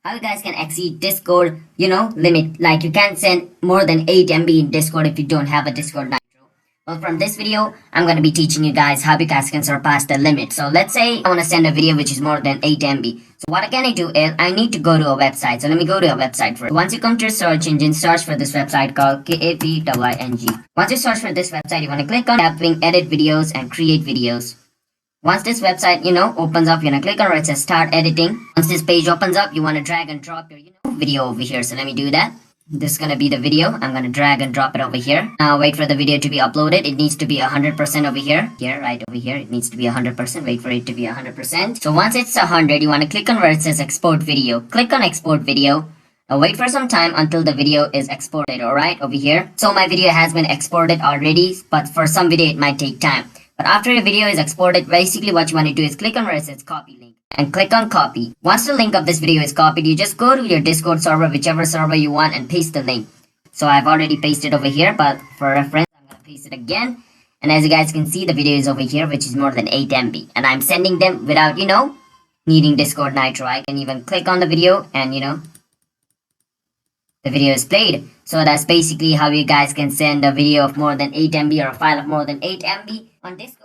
how you guys can exceed Discord, limit. Like you can't send more than 8 MB in Discord if you don't have a Discord Nitro. Well, from this video, I'm going to be teaching you guys how you guys can surpass the limit. So let's say I want to send a video which is more than 8 MB. So what can I do is I need to go to a website. So let me go to a website first. Once you come to your search engine, search for this website called 𝐘𝐲𝒄𝒄𝒉. Once you search for this website, you want to click on tapping edit videos and create videos. Once this website, opens up, you're gonna click on where it says start editing. Once this page opens up, you want to drag and drop your, video over here. So let me do that. This is gonna be the video. I'm gonna drag and drop it over here. Now wait for the video to be uploaded. It needs to be 100% over here. Right over here. It needs to be 100%. Wait for it to be 100%. So once it's 100, you want to click on where it says export video. Click on export video. Now wait for some time until the video is exported. Alright, over here. So my video has been exported already, but for some video it might take time. But after your video is exported, basically what you want to do is click on where it says copy link and click on copy. Once the link of this video is copied, you just go to your Discord server, whichever server you want, and paste the link. So I've already pasted over here, but for reference, I'm going to paste it again. And as you guys can see, the video is over here, which is more than 8 MB. And I'm sending them without, needing Discord Nitro. I can even click on the video and, the video is played. So that's basically how you guys can send a video of more than 8 MB or a file of more than 8 MB on Discord.